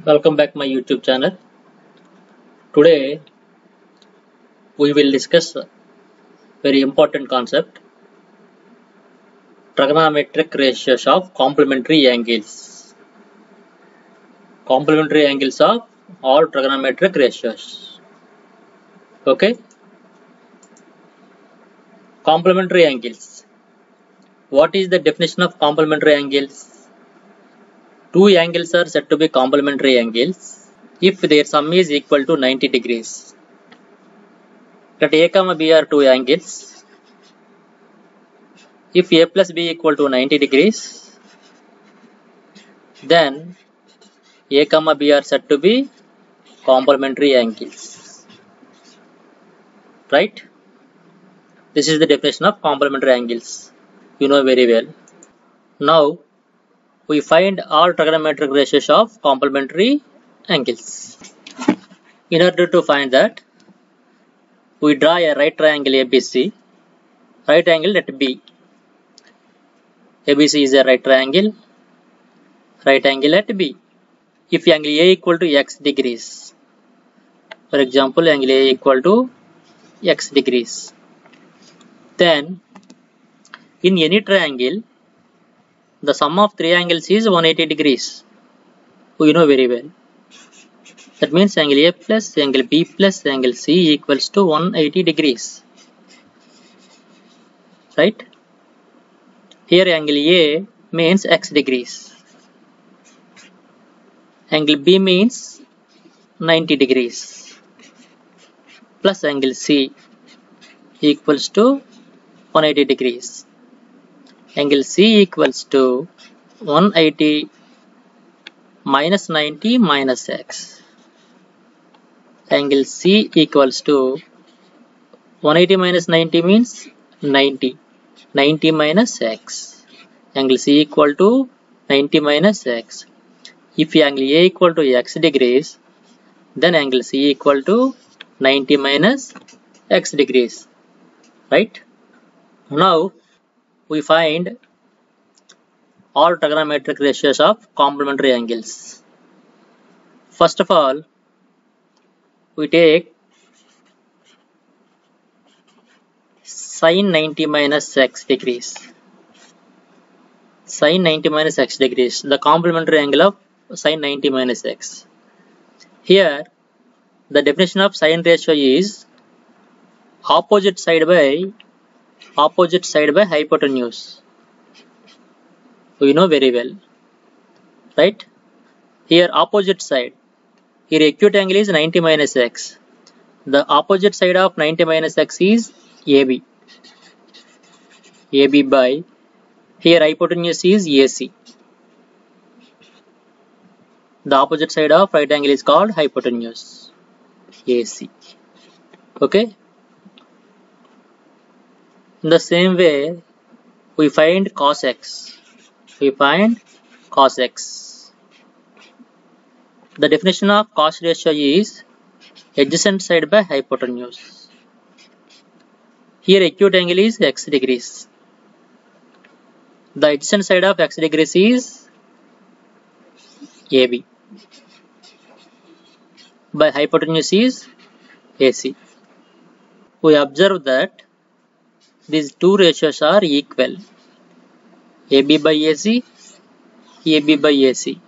Welcome back my YouTube channel. Today we will discuss a very important concept, trigonometric ratios of complementary angles. Complementary angles of all trigonometric ratios. Okay. Complementary angles. What is the definition of complementary angles? Two angles are said to be complementary angles if their sum is equal to 90 degrees. Let A, B are two angles. If A plus B equal to 90 degrees, then A, B are said to be complementary angles. Right? This is the definition of complementary angles. You know very well. Now, we find all trigonometric ratios of complementary angles. In order to find that, we draw a right triangle ABC. Right angle at B. ABC is a right triangle. Right angle at B. If angle A equal to x degrees, for example, angle A equal to x degrees, then in any triangle, the sum of three angles is 180 degrees. You know very well. That means angle A plus angle B plus angle C equals to 180 degrees. Right? Here angle A means x degrees. Angle B means 90 degrees. Plus angle C equals to 180 degrees. Angle C equals to 180 minus 90 minus x. Angle C equals to 180 minus 90 means 90. 90 minus x. Angle C equal to 90 minus x. If angle A equal to x degrees, then angle C equal to 90 minus x degrees. Right? Now, we find all trigonometric ratios of complementary angles. First of all, we take sin 90 minus x degrees. Sin 90 minus x degrees, the complementary angle of sin 90 minus x. Here, the definition of sin ratio is opposite side by hypotenuse. We know very well. Right? Here opposite side. Here acute angle is 90 minus x. The opposite side of 90 minus x is AB. AB by, here hypotenuse is AC. The opposite side of right angle is called hypotenuse. AC. Okay? In the same way, we find cos x. We find cos x. The definition of cos ratio is adjacent side by hypotenuse. Here acute angle is x degrees. The adjacent side of x degrees is AB. By hypotenuse is AC. We observe that these two ratios are equal. AB by AC, AB by AC.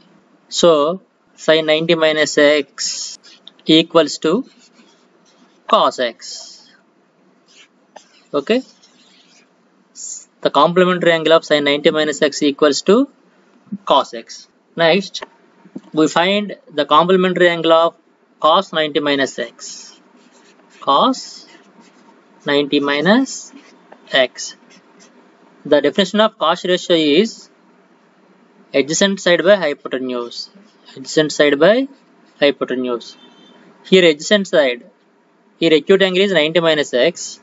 So, sin 90 minus x equals to cos x. Okay? The complementary angle of sin 90 minus x equals to cos x. Next, we find the complementary angle of cos 90 minus x. Cos 90 minus x. The definition of cos ratio is adjacent side by hypotenuse. Adjacent side by hypotenuse. Here adjacent side. Here acute angle is 90 minus x.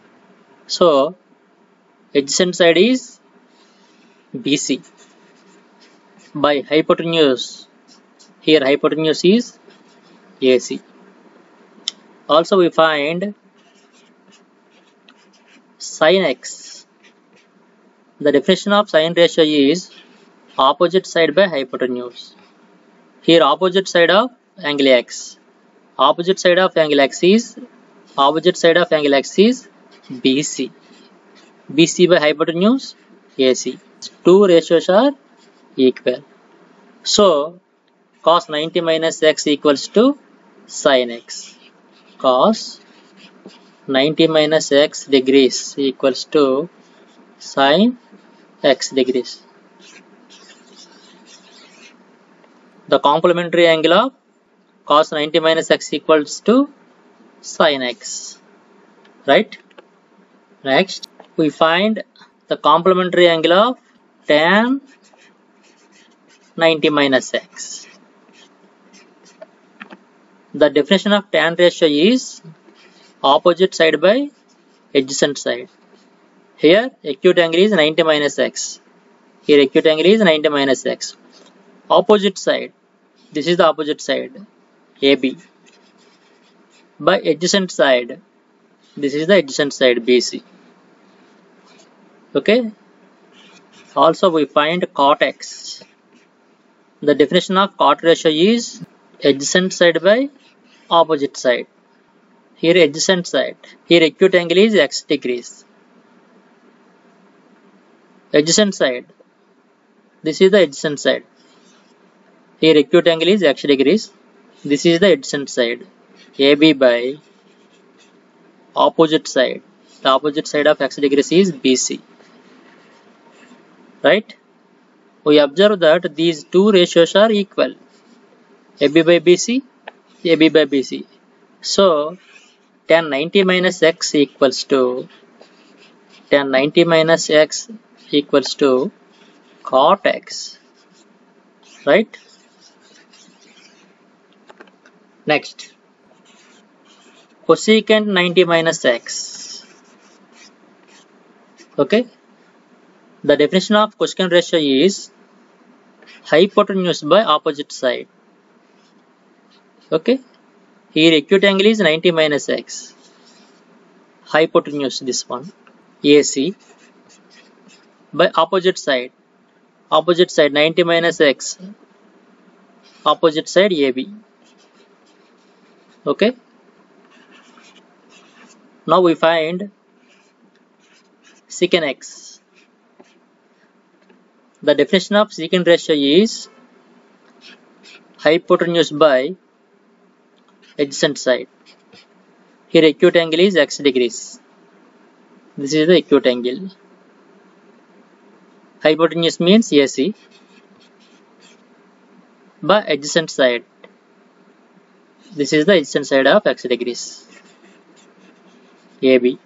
So, adjacent side is BC. By hypotenuse. Here hypotenuse is AC. Also we find sin x. The definition of sin ratio is opposite side by hypotenuse. Here opposite side of angle x. Opposite side of angle x is BC. BC by hypotenuse AC. Two ratios are equal. So cos 90 minus x equals to sin x. Cos 90 minus x degrees equals to sin x degrees. The complementary angle of cos 90 minus x equals to sin x. Right? Next, we find the complementary angle of tan 90 minus x. The definition of tan ratio is opposite side by adjacent side. Here acute angle is 90 minus x. Here acute angle is 90 minus x. Opposite side, this is the opposite side, AB. By adjacent side, this is the adjacent side, BC. Okay. Also we find cot x. The definition of cot ratio is adjacent side by opposite side. Here adjacent side. Here acute angle is x degrees. Adjacent side. This is the adjacent side. Here acute angle is x degrees. This is the adjacent side. AB by opposite side. The opposite side of x degrees is BC. Right? We observe that these two ratios are equal. AB by BC, AB by BC. So tan 90 minus x equals to tan 90 minus x equals to cot x. Right? Next, cosecant 90 minus x. Okay. The definition of cosecant ratio is hypotenuse by opposite side. Okay. Here acute angle is 90 minus x. Hypotenuse, this one, AC, by opposite side. Opposite side 90 minus x. Opposite side AB. Okay. Now we find secant x. The definition of secant ratio is hypotenuse by adjacent side. Here acute angle is x degrees. This is the acute angle. Hypotenuse means AC by adjacent side. This is the adjacent side of x degrees. AB.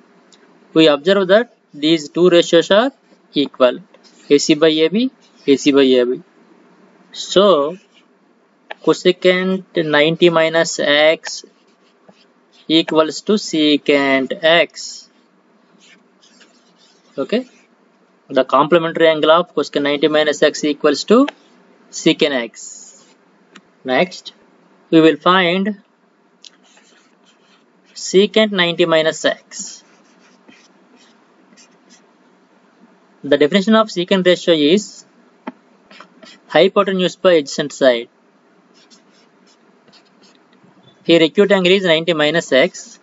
We observe that these two ratios are equal. AC by AB, AC by AB. So cosecant 90 minus x equals to secant x. Okay. The complementary angle of cosecant 90 minus x equals to secant x. Next, we will find secant 90 minus x. The definition of secant ratio is hypotenuse by adjacent side. Here acute angle is 90 minus x.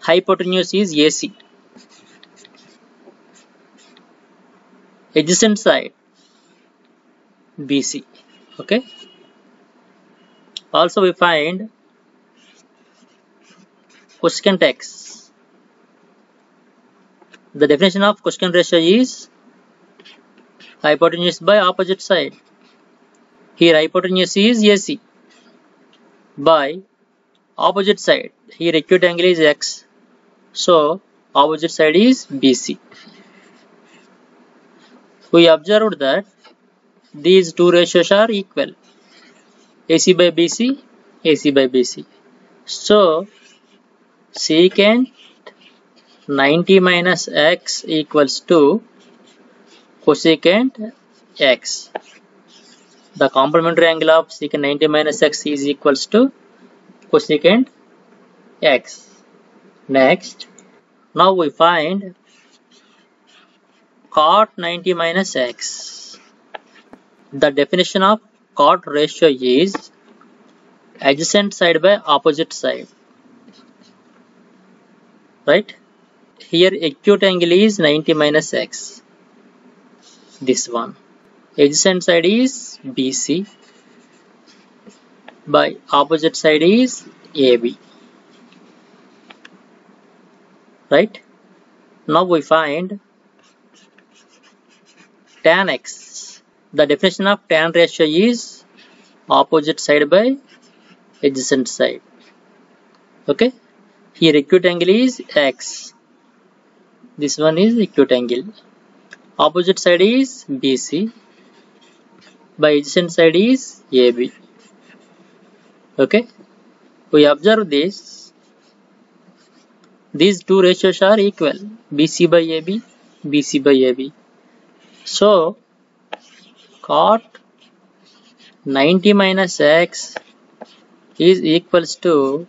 Hypotenuse is AC. Adjacent side BC. Okay. Also we find cosecant x. The definition of cosecant ratio is hypotenuse by opposite side. Here hypotenuse is AC by opposite side. Here acute angle is x. So opposite side is BC. We observed that these two ratios are equal. AC by BC, AC by BC. So secant 90 minus x equals to cosecant x. The complementary angle of secant 90 minus x is equals to cosecant x. Next, now we find cot 90 minus x. The definition of cot ratio is adjacent side by opposite side, right? Here acute angle is 90 minus x, this one. Adjacent side is BC, by opposite side is AB, right? Now we find tan x. The definition of tan ratio is opposite side by adjacent side. Okay, here acute angle is x, this one is acute angle. Opposite side is BC, by adjacent side is AB. Okay, we observe this. These two ratios are equal, BC by AB, BC by AB. So cot 90 minus x is equals to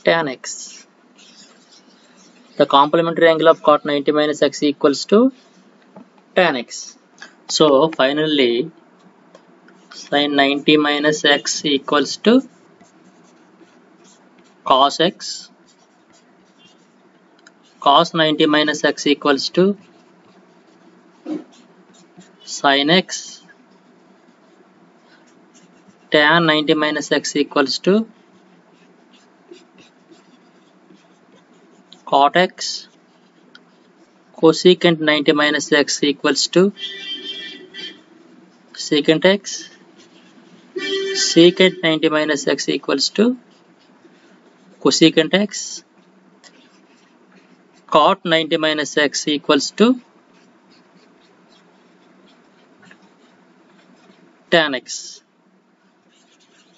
tan x. The complementary angle of cot 90 minus x equals to tan x. So finally sin 90 minus x equals to cos x. Cos 90 minus x equals to sin x. Tan 90 minus x equals to cot x. Cosecant 90 minus x equals to secant x. Secant 90 minus x equals to cosecant x. Cot 90 minus x equals to tan x.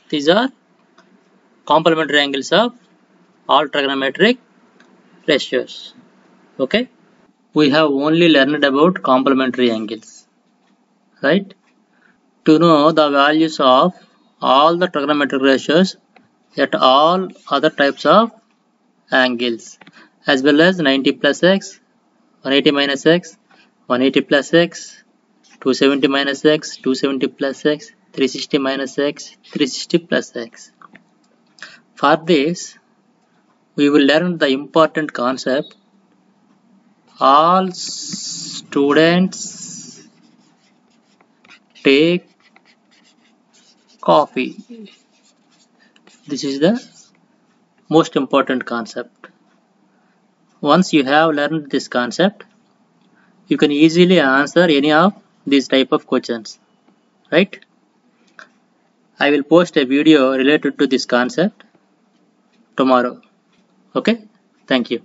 These are complementary angles of all trigonometric ratios. Okay, we have only learned about complementary angles, right? To know the values of all the trigonometric ratios at all other types of angles, as well as 90 plus x, 180 minus x, 180 plus x, 270 minus x, 270 plus x, 360 minus x, 360 plus x. For this, we will learn the important concept. All students take coffee. This is the most important concept. Once you have learned this concept, you can easily answer any of these type of questions, right? I will post a video related to this concept tomorrow. Okay, thank you.